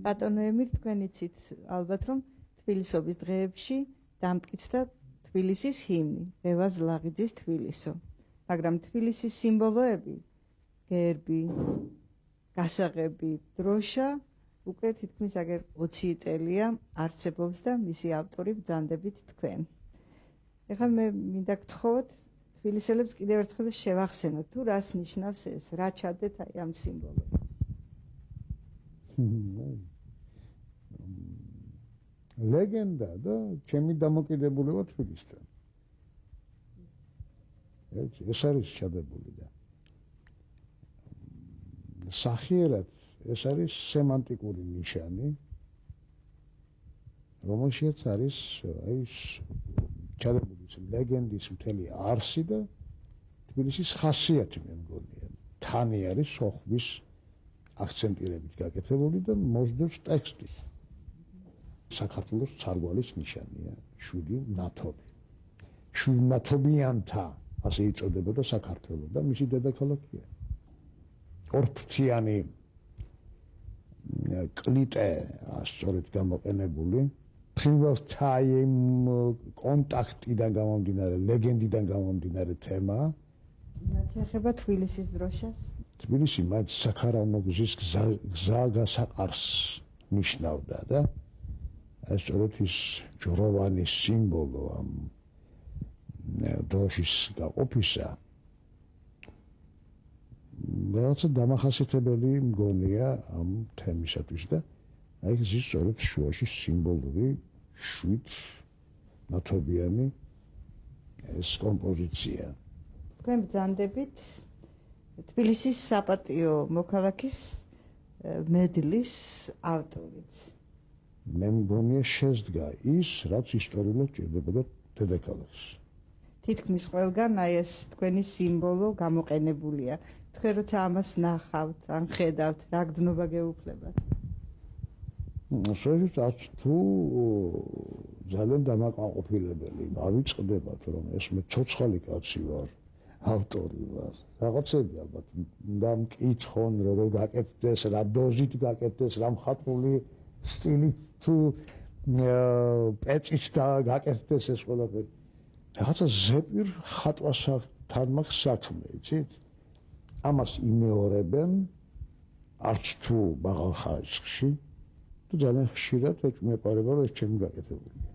ბატონო ემირ, თქვენ იცით ალბათ რომ თბილისობის დღეებში დამტკიცდა თბილისის ჰიმნი, რევაზ ლაღიძის თბილისო. მაგრამ თბილისის სიმბოლოები, გერბი, გასაღები, დროშა უკვე თითქმის აგერ 20 წელია არსებობს და მისი ავტორი ბრძანდებით თქვენ. ეხლა მე მინდა გთხოვოთ თბილისელებს კიდევ ერთხელ შევახსენოთ თუ რას ნიშნავს ეს, რა ჩადეთ აი ამ სიმბოლოებს. ლეგენდა და ჩემი დამოკიდებულება თბილისთან. ეს არის ჩადებული და სახიერად ეს არის სემანტიკური ნიშანი, რომელშიც არის აი ჩადებული ლეგენდის მთელი არსი და თბილისის ხასიათი მე მგონია. თანი არის სოხვის აქცენტირებით გაკეთებული და მოსდევს ტექსტი. საქართველოს ცარგვალის ნიშანია, 7 ნათობი. 7 ნათობიანთა ასე იწოდებოდა საქართველო და მისი დედაქალაქია. ორფრთიანი კლიტე სწორედ გამოყენებული, ფრივალთაიმ კონტაქტიდან გამომდინარე, ლეგენდიდან გამომდინარე თემა. რაც შეეხება თბილისის დროშას? თბილისი მათ საქარავნო გზის გზა გასაყარს ნიშნავდა და ეს სწორედ ის ჯვროვანი სიმბოლო ამ დროშის გაყოფისა. რაღაცა დამახასიათებელი მგონია ამ თემისათვის და აი ეს სწორედ შუაში სიმბოლური 7 ნათობიანი ეს კომპოზიცია. თქვენ ბრძანდებით თბილისის საპატიო მოქალაქის მედლის ავტორით. მე მგონია შესდგა ის, რაც ისტორიულად ჭირდებოდა დედაქალაქს. თითქმის ყველგან აი ეს თქვენი სიმბოლო გამოყენებულია. თქვენ როცა ამას ნახავთ, ან ხედავთ, რა გრძნობა გეუფლებათ? შეიძლება თუ ძალიან დამაკმაყოფილებელი, ავიწყდებათ რომ ეს მე ცოცხალი კაცი ვარ, ავტორი ვარ. რაღაცები ალბათ უნდა მკითხონ, როგორ გაკეთდეს, რა დოზით გაკეთდეს, რა მხატვრული სტილით თუ პეწით და გაკეთდეს ეს ყველაფერი. რაღაცა ზეპირ ხატვასთან მაქვს საქმე, იცით? ამას იმეორებენ არც თუ მაღალ ხარისხში და ძალიან ხშირად მეპარება რომ ეს ჩემი გაკეთებულია.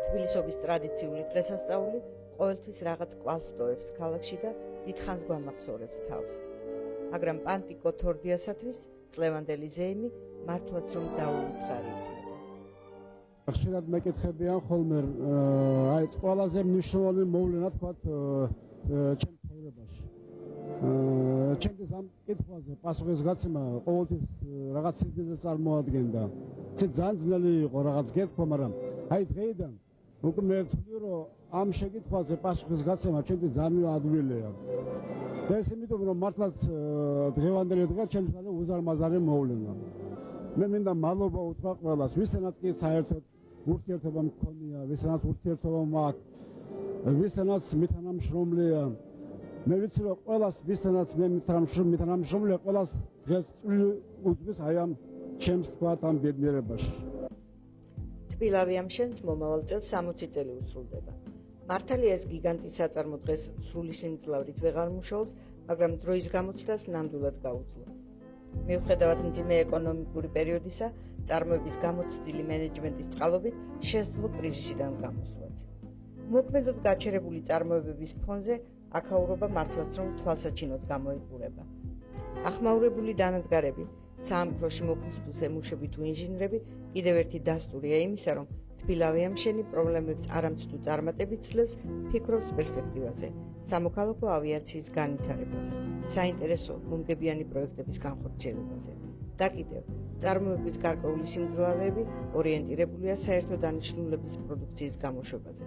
თბილისობის ტრადიციული დღესასწაული ყოველთვის რაღაც კვალს ტოვებს ქალაქში და დიდხანს გვამახსოვრებს თავს. მაგრამ პანტიკო თორდიასათვის წლევანდელი ზეიმი მართლაც რომ დაუვიწყარი იქნება. ხშირად მეკითხებიან ხოლმე აი ყველაზე მნიშვნელოვანი მოვლენა თქვათ ჩემ ცხოვრებაში. ჩემთვის ამ კითხვაზე პასუხის გაცემა ყოველთვის რაღაც სიძინეს წარმოადგენდა. ძალიან ძნელი იყო რაღაც გეთქვა, მაგრამ აი დღეიდან უკვე მე ვთვლი რომ ამ შეკითხვაზე პასუხის გაცემა ჩემთვის ძალიან ადვილია. და ეს იმიტომ რომ მართლაც დღევანდელი დღე ჩემთვის არის უზარმაზარი მოვლენა. მე მინდა მადლობა უთხრა ყველას, ვისთანაც კი საერთოდ ურთიერთობა მქონია, ვისთანაც ურთიერთობა მაქვს, ვისთანაც მითანამშრომლია. მე ვიცი რომ ყველას ვისთანაც მე მითანამშრომლია, ყველას დღეს წვლილი უძღვის აი ამ ჩემს თქვათ ამ ბედნიერებაში. თბილავი ამ შენს მომავალ წელს 60 წელი უსრულდება. მართალია ეს გიგანტის საწარმო დღეს სრული სიმძლავრით ვეღარ მუშაობს, მაგრამ დროის გამოცდას ნამდვილად გაუძლო. მიუხედავად მძიმე ეკონომიკური პერიოდისა, წარმოების გამოცდილი მენეჯმენტის წყალობით შესძლო კრიზისიდან გამოსვლაც. მოქმედოდ გაჩერებული წარმოებების ფონზე აქაურობა მართლაც რომ თვალსაჩინოდ გამოიყურება. ახმაურებული დანადგარები, საამქროში მოფუსტუს ემუშები თუ ინჟინრები კიდევ ერთი დასტურია იმისა, რომ თბილავი ამ შენი პრობლემებს არამც თუ წარმატებით ცლებს, ფიქრობს პერსპექტივაზე, სამოქალაქო ავიაციის განვითარებაზე, საინტერესო მომგებიანი პროექტების განხორციელებაზე. და კიდევ, წარმოების გარკვეული სიმძლავრეები ორიენტირებულია საერთო დანიშნულების პროდუქციის გამოშვებაზე.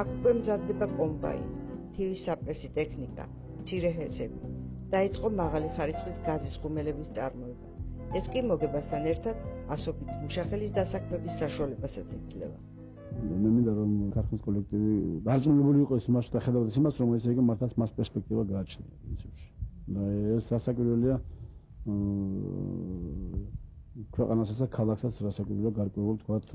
აქ უკვე მზადდება კომბაინი, თივის საპრესი ტექნიკა, მცირე ჰესები. დაიწყო მაღალი ხარისხის გაზის ხუმელების წარმოება. ეს კი მოგებასთან ერთად ასობით მუშახელის დასაქმების საშუალებასაც იძლევა. მე მინდა რომ ქარხნის კოლექტივი დარწმუნებული იყოს იმაში და ხედავდეს იმას, რომ ესე იგი მართლაც მას პერსპექტივა გააჩნია პრინციპში. და ეს სასაკვირველია ქვეყანასაც და ქალაქსაც რასაკვირველია გარკვეულ თქვათ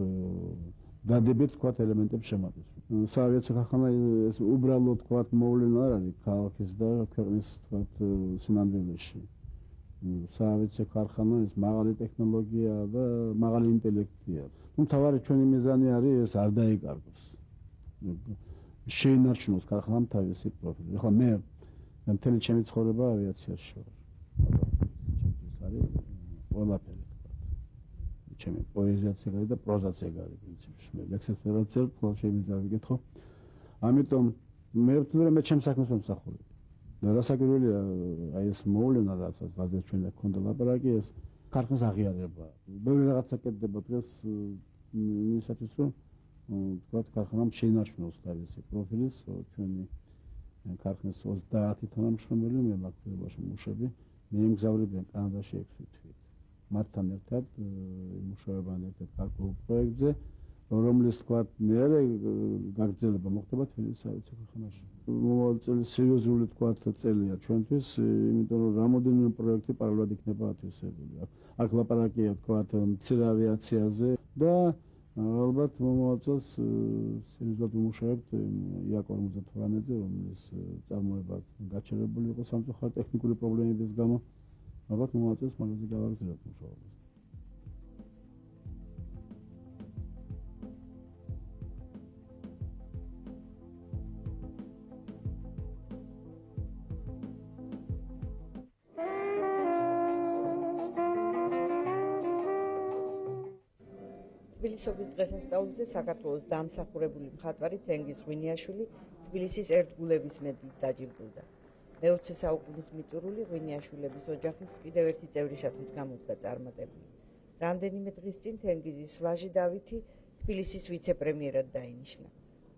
დადებით თქვათ ელემენტებს შემატოს. საავიაციო ქარხანა ეს უბრალოდ თქვათ მოვლენა არ არის ქალაქის და ქვეყნის თქვათ სინამდვილეში. საავიაციო ქარხანა ეს მაღალი ტექნოლოგია და მაღალი ინტელექტია. მთავარი ჩვენი მიზანი არის ეს არ დაიკარგოს. შეინარჩუნოს ქარხანამ თავისი პროფილი. ეხლა მე მთელი ჩემი ცხოვრება ავიაციაში ვარ. ჩემთვის არის ყველაფერი. ჩემი პოეზიაც ეგ და პროზაც ეგ არის პრინციპში. მე ლექსებს ვერ ვწერთ, ხოლმე შეიძლება ვიკითხო. ამიტომ მე ვთვლი რომ მე ჩემს საქმეს ვემსახურებ. და რასაკვირველია აი ეს მოვლენა რასაც ვაზეს ჩვენ გქონდა ლაპარაკი ეს ქარხნის აღიარება. ბევრი რაღაცა კეთდება დღეს იმისათვის რომ თქვათ ქარხანამ შეინარჩუნოს თავისი პროფილის ჩვენი ქარხნის 30 თანამშრომელი მე მაგალითად მუშები მე მგზავრებიან კანადაში 6 თვით. მათთან ერთად მუშაობენ ერთად გარკვეულ პროექტზე, რომლის თქვათ მე გაგრძელება მოხდება თბილისის საავიაციო ქარხანაში. მომავალ წელი სერიოზული თქვათ წელია ჩვენთვის, იმიტომ რომ რამოდენიმე პროექტი პარალელურად იქნება ათვისებული. აქ ლაპარაკია თქვათ მცირე ავიაციაზე და ალბათ მომავალ წელს სერიოზულად ვიმუშავებთ IA-58-ზე, რომლის წარმოება გაჩერებული იყო სამწუხაროდ ტექნიკური პრობლემების გამო. ალბათ მომავალ წელს მაგაზე გავაგრძელებთ მუშაობას. თბილისობის დღესასწაულზე საქართველოს დამსახურებული მხატვარი თენგიზ ღვინიაშვილი თბილისის ერთგულების მედლით დაჯილდოვდა. მე-20 საუკუნის მიწურული ღვინიაშვილების ოჯახის კიდევ ერთი წევრისათვის გამოდგა წარმატებული. რამდენიმე დღის წინ თენგიზის ვაჟი დავითი თბილისის ვიცე-პრემიერად დაინიშნა.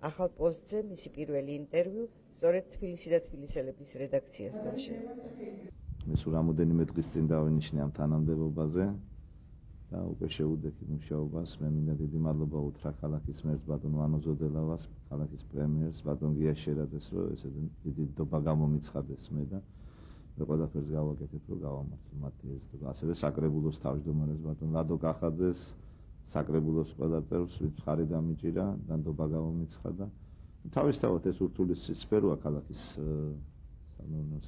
ახალ პოსტზე მისი პირველი ინტერვიუ სწორედ თბილისი და თბილისელების რედაქციასთან შეეცდა. მე სულ რამოდენიმე დღის წინ დავინიშნე ამ თანამდებობაზე და უკვე შევუდექი მუშაობას. მე მინდა დიდი მადლობა უთხრა ქალაქის მერს ბატონ ვანო ზოდელავას, ქალაქის პრემიერს ბატონ გია შერაძეს, რომ ესე დიდი დობა გამომიცხადეს მე და მე ყველაფერს გავაკეთებ, რომ გავამართლო მათი ეს და ასევე საკრებულოს თავმჯდომარეს ბატონ ლადო კახაძეს, საკრებულოს ყველა წევრს ვინც ხარი დამიჭირა და დობა გამომიცხადა. თავისთავად ეს ურთულესი სფეროა ქალაქის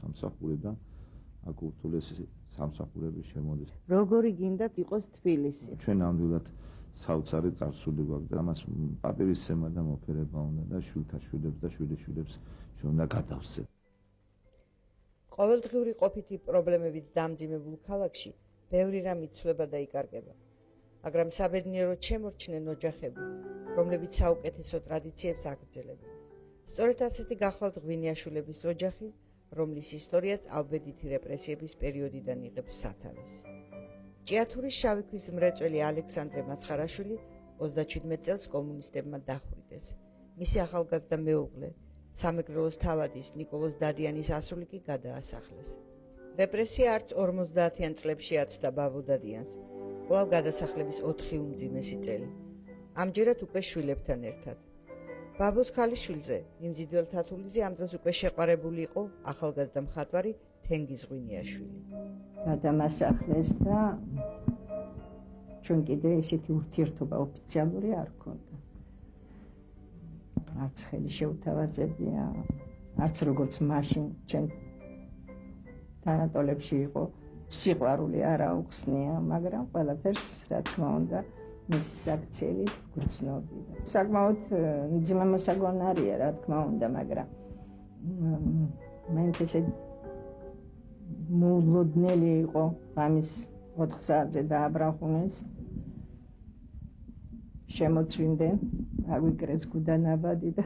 სამსახური და აქ ურთულესი სამსახურების შემოდის. როგორი გინდათ იყოს თბილისი? ჩვენ ნამდვილად საოცარი წარსული გვაქვს და ამას პატივისცემა და მოფერება უნდა და შვილთა შვილებს და შვილიშვილებს ჩვენ უნდა გადავსცეთ. ყოველდღიური ყოფითი პრობლემებით დამძიმებულ ქალაქში ბევრი რამ იცვლება და იკარგება. მაგრამ საბედნიეროდ შემორჩნენ ოჯახები, რომლებიც საუკეთესო ტრადიციებს აგრძელებენ. სწორედ ასეთი გახლავთ ღვინიაშვილების ოჯახი, რომლის ისტორიაც ავბედითი რეპრესიების პერიოდიდან იღებს სათავეს. ჭიათურის შავი ქვის მრეწველი ალექსანდრე მაცხარაშვილი 37 წელს კომუნისტებმა დახვრიტეს. მისი ახალგაზრდა მეუღლე, სამეგრელოს თავადის ნიკოლოზ დადიანის ასული კი გადაასახლეს. რეპრესია არც 50-იან წლებში აცდა ბაბო დადიანს, კვლავ გადასახლების 4 უმძიმესი წელი. ამჯერად უკვე შვილებთან ერთად. ბაბოს ქალიშვილზე, მიმზიდველ თათულიზე ამ დროს უკვე შეყვარებული იყო ახალგაზრდა მხატვარი თენგიზ ღვინიაშვილი. გადამასახლეს და ჩვენ კიდე ესეთი ურთიერთობა ოფიციალური არ ქონდა. არც ხელი შეუთავაზებია, არც როგორც მაშინ ჩვენ თანატოლებში იყო სიყვარული არ აუხსნია, მაგრამ ყველაფერს რა თქმა უნდა მისი საქციელით გრძნობდი. საკმაოდ მძიმე მოსაგონარია რა თქმა უნდა, მაგრამ მაინც ესე მოულოდნელი იყო ამის 4 საათზე დააბრახუნეს. შემოწვინდნენ, აგვიკრეს გუდანაბადი და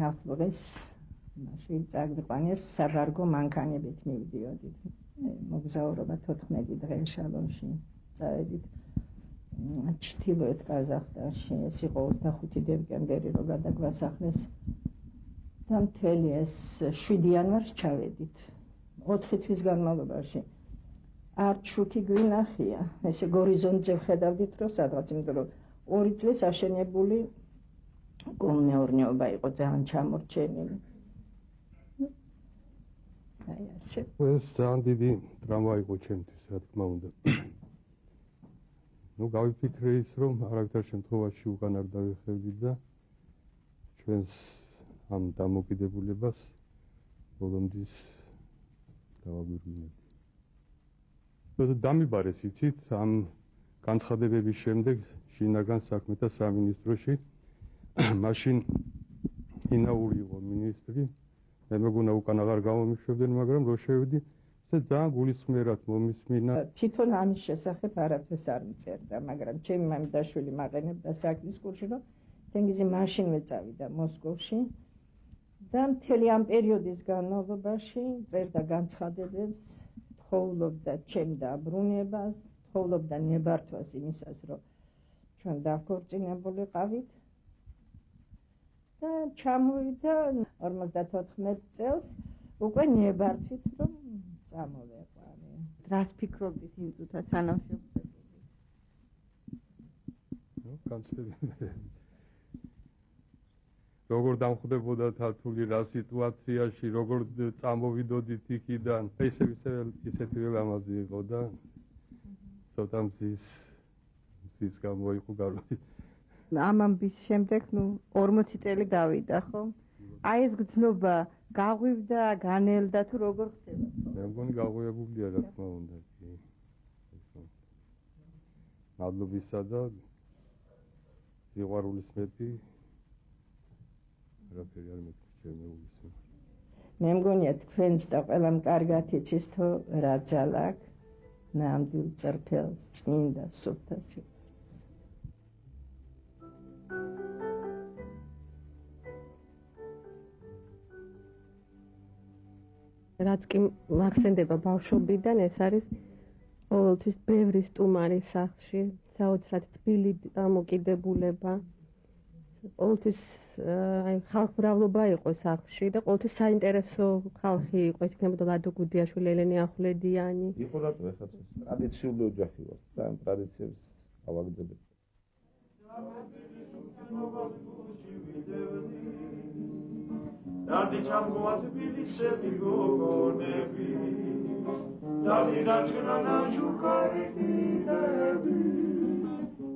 ნაფლღეს მაშინ წაგიყვანეს საბარგო მანქანებით მივდიოდით. მოგზაურობა 14 დღე შაბათში წავედით ჩრდილოეთ ყაზახსტანში. ეს იყო 25 დეკემბერი, რომ გადაგვასახლეს და მთელი ეს 7 იანვარს ჩავედით. 4 თვის განმავლობაში არ ჩუქი გვინახია. ესე გორიზონტზე ვხედავდით, რომ სადღაც, იმიტომ რომ 2 წლის აშენებული გულმეორნეობა იყო ძალიან ჩამორჩენილი. აი ასე. ეს ძალიან დიდი ტრამვა იყო ჩემთვის, რა თქმა უნდა. ნუ გავიფიქრე ის, რომ არავითარ შემთხვევაში უკან არ დავიხევდით და ჩვენს ამ დამოკიდებულებას ბოლომდის დავაგვირგვინებთ. დამიბარეს იცით ამ განცხადებების შემდეგ შინაგან საქმეთა სამინისტროში მაშინ ინაური იყო მინისტრი მე მეგონა უკან აღარ გამომიშვებდნენ მაგრამ რო შევედი ეს ძალიან გულისხმიერად მომისმინა თვითონ ამის შესახებ არაფერს არ მწერდა მაგრამ ჩემი მამიდაშვილი მაყენებდა საქმის კურსში რომ თენგიზი მაშინვე წავიდა მოსკოვში და მთელი ამ პერიოდის განმავლობაში წერდა განცხადებებს თხოვლობდა ჩემ დაბრუნებას, თხოვლობდა ნებართვას იმისას, რომ ჩვენ დაქორწინებულიყავით. და ჩამოვიდა 54 წელს, უკვე ნებართვით, რომ წამოვეყვარე. რას ფიქრობდით იმ წუთა სანამ შევხვდებით? ნუ განსხვავებული. როგორ დამხვდებოდა თათული რა სიტუაციაში, როგორ წამოვიდოდით იქიდან. ისეთი ლამაზი იყო და ცოტა მზის გამოიყო გარკვეული. ამ ამბის შემდეგ, 40 წელი გავიდა, ხო? აი ეს გრძნობა გაღვივდა, განელდა თუ როგორ ხდება? მე მგონი გაღვივებულია, რა თქმა უნდა, კი. მადლობისა და სიყვარულის მეტი რაფერი არ მეცემეულის. მე მგონია თქვენს და ყველამ კარგად იცის თუ რა ძალა აქვს ნამდვილ წერფელს წმინდა სუფთა სიყვარულს. რაც კი მახსენდება ბავშვობიდან ეს არის ყოველთვის ბევრი სტუმარი სახლში, საოცრად თბილი დამოკიდებულება. ყოველთვის აი ხალხმრავლობა იყო სახლში და ყოველთვის საინტერესო ხალხი იყო, იქნებოდა ლადო გუდიაშვილი, ელენე ახვლედიანი. იყო რატო ეხლა ტრადიციული ოჯახი ვარ და ამ ტრადიციებს ავაგრძელებთ. Dardi chamgoat bilisemi gogonები Dardi daჭრანა ჯუხარი დიდები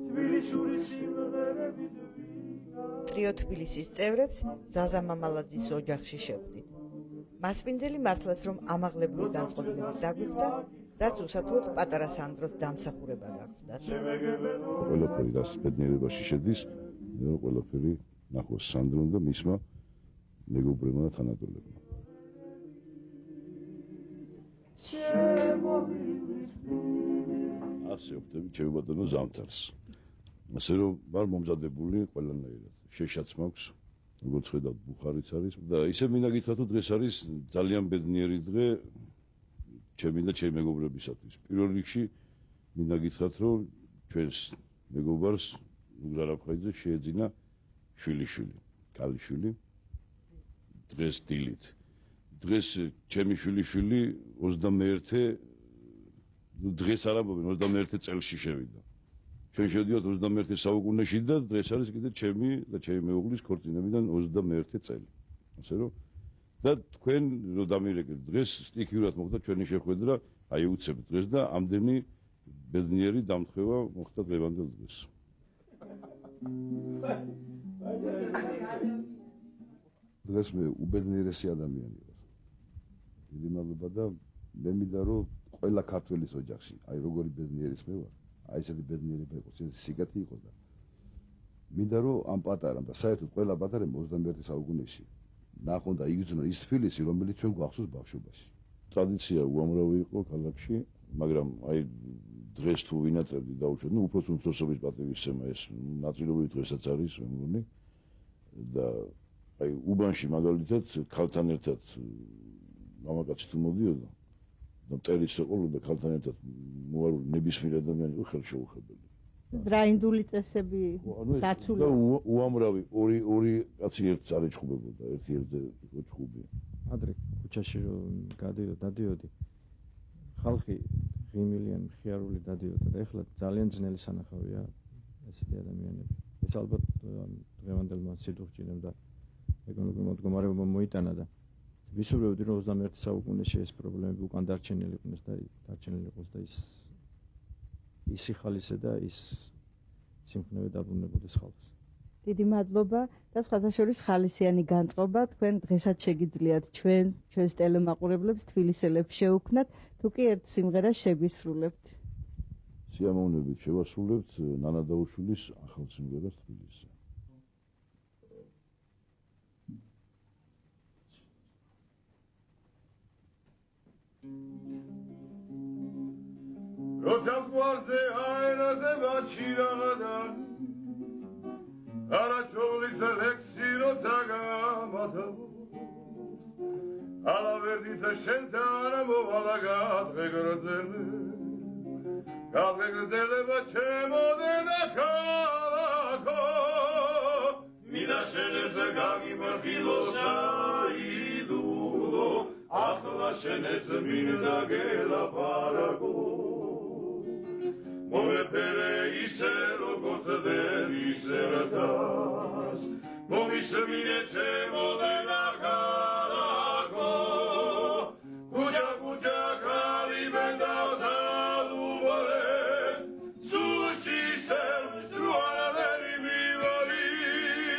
თბილისური სიმღერები ტრიო თბილისის წევრებს ზაზა მამალაძის ოჯახში შევხვდით. მასპინძელი მართლაც რომ ამაღლებული განწყობილებით დაგვიხვდა, რაც უსათუოდ პატარა სანდროს დამსახურება გახდათ. ყველაფერი რაც ბედნიერებაში შედის, ყველაფერი ნახოს სანდრომ და მისმა მეგობრებმა და თანატოლებმა. ასე ვხდები ჩემი ბატონო ზამთარს. ასე რომ ვარ მომზადებული ყველანაირად. შეშაც მაქვს, როგორც ხედავთ, ბუხარიც არის და ისე მინდა გითხრათ, რომ დღეს არის ძალიან ბედნიერი დღე ჩემი და ჩემი მეგობრებისათვის. პირველ რიგში მინდა გითხრათ, რომ ჩვენს მეგობარს ნუგზარ აფხაიძე შეეძინა შვილიშვილი, კალიშვილი. დღეს დილით. დღეს ჩემი შვილიშვილი 21 დღეს არ ამბობენ 21 წელში შევიდა. ჩვენ შევდივართ 21 საუკუნეში და დღეს არის კიდე ჩემი და ჩემი მეუღლის ქორწინებიდან 21 წელი. ასე რომ და თქვენ რო დამირეკეთ დღეს სტიქიურად მოხდა ჩვენი შეხვედრა, აი უცებ დღეს და ამდენი ბედნიერი დამთხევა მოხდა დღევანდელ დღეს. დღეს მე უბედნიერესი ადამიანი ვარ. დიდი მადლობა და მე მინდა რომ ყველა ქართველის ოჯახში, აი როგორი ბედნიერის მე ვარ, აი ესეთი ბედნიერება იყოს, ესეთი სიკეთე იყოს და მინდა რომ ამ პატარამ და საერთოდ ყველა პატარამ 21 საუკუნეში ნახონ და იგრძნო ის თბილისი, რომელიც ჩვენ გვახსოვს ბავშვობაში. ტრადიცია უამრავი იყო ქალაქში, მაგრამ აი დღეს თუ ვინატრებდი დაუშვათ, ნუ უფრო უმცროსობის პატივისცემა ეს ნაწილობრივ დღესაც არის, მე მგონი და აი უბანში მაგალითად ქალთან ერთად მამაკაცი თუ მოდიოდა და მტერიც ეყოლოდა ქალთან ერთად მოარული ნებისმიერ ადამიანი იყო ხელშეუხებელი. დრაინდული წესები დაცული. უამრავი ორი კაცი ერთს არ ეჩხუბებოდა, ერთი-ერთზე იყო ჩხუბი. ადრე ქუჩაში რომ დადიოდი ხალხი ღიმილიან მხიარული დადიოდა და ეხლა ძალიან ძნელი სანახავია ესეთი ადამიანები. ეს ალბათ დღევანდელმა სიდუხჭინემ და ეკონომიკურ მდგომარეობამ მოიტანა და ვისურვებდი რომ 21 საუკუნეში ეს პრობლემები უკან დარჩენილი იყოს და ის სიხალისე და ის სიმხნევე დაბრუნებოდეს ხალხს. დიდი მადლობა და სხვათა შორის ხალისიანი განწყობა თქვენ დღესაც შეგიძლიათ ჩვენს ტელემაყურებლებს თბილისელებს შეუქმნათ თუ კი ერთ სიმღერას შეგვისრულებთ. სიამოვნებით შევასრულებთ ნანა დაუშვილის ახალ სიმღერას თბილისზე. როცა გვარზე აერადება ჩირაღადან არაჩოლის ლექსი როცა გამათავს ალავერდით შენთან მოვალა გადღეგრძელება ჩემო დედა ქალაქო მინდა შენებზე გაგიმართილო საიდულო ახლა შენერც მინდა გელაპარაკო მომეფერე ისე როგორც დედის ერდას მომისმინე ჩემო დედა ქალაქო კუჯა კუჯა კალიბენდა სადუβოლეს სულში სერმს რუანადერი მივარის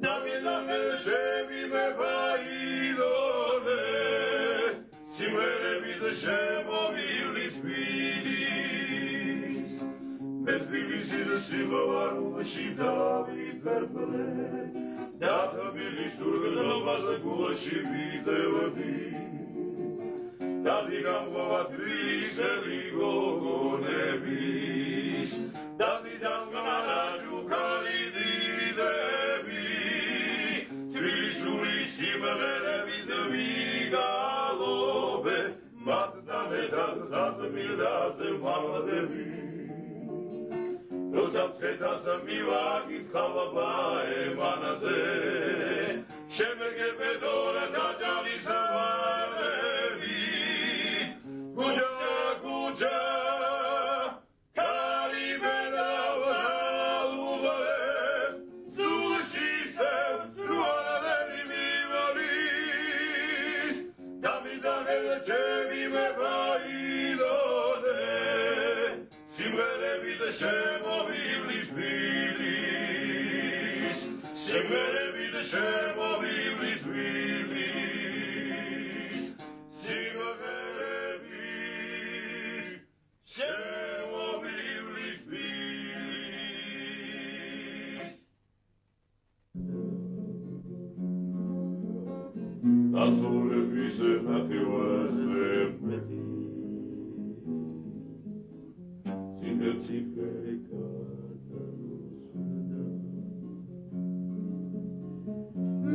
და მილახე შემი მე ბაიდოლე სიმღერებით შემოვივლი თბილის მე თბილისის სიმღერაში დავიფერფლე და თბილის ურგლობას გულში ვიტევდი და ვიგამღვა თბილისელი გოგონების და ვიდამღვა ჟუკარი დიდები თბილისური სიმღერებით ვიგალობე მათთან ერთად დაწმილდაზე მალდები როცა მცხეთას მივაკითხავ ბაემანაზე შემეგებედორ დაჯალის ავარები კუჯა კუჯა კალიბენა ვაზალუბარე სულში სევს რუანადერი მივარის დამიდაღელ ჩემი მე ბაიდოლე სიმღერებით შემოვივლი თბილის სიმღერებით შემოვივლი თბილის სიმღერებით შემოვივლი თბილის დაზურების ნახევარზე მეტი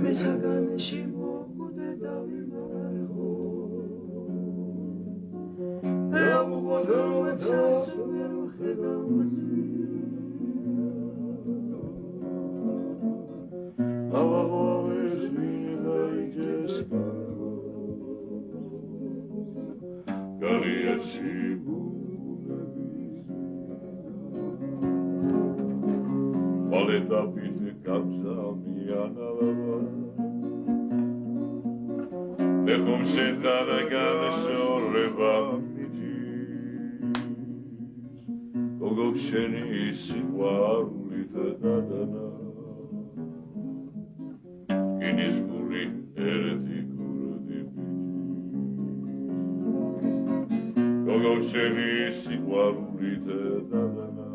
მესაგანში მოკვდე დავიმარხო რა მოგოდროцас ვერ ხედავ ავავეს მინაიჯეს გარიაცი Oleta pite kapsa mianava Dehom sentana gane sorreba mitis Kogok sheni siguarulita dadana Ginis guri ereti kurdi pitis Kogok sheni siguarulita dadana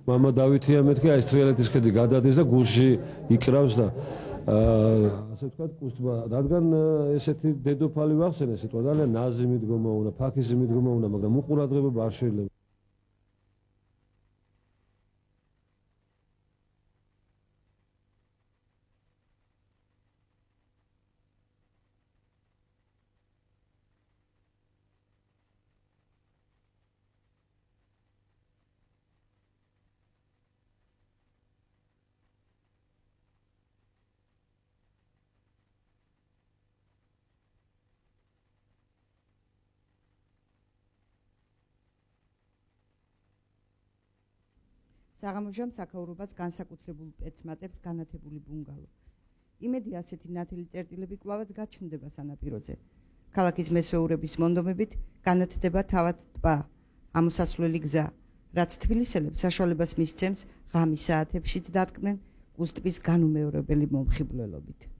მამა დავითია მეთქი აი ეს თრიალეთის ქედი გადადის და გულში იკრავს და ასე ვთქვათ კუსტმა რადგან ესეთი დედოფალი ვახსენე სიტყვა ძალიან ნაზი მიდგომა უნდა ფაქიზი მიდგომა უნდა მაგრამ უყურადღებობა არ შეიძლება საღამოჟამ საქაურობას განსაკუთრებულ პეცმატებს განათებული ბუნგალო. იმედი ასეთი ნათელი წერტილები კვლავაც გაჩნდება სანაპიროზე. ქალაქის მესვეურების მონდომებით განათდება თავად ტბა, ამოსასვლელი გზა, რაც თბილისელებს საშუალებას მისცემს ღამის საათებშიც დატკნენ კუსტბის განუმეორებელი მომხიბვლელობით.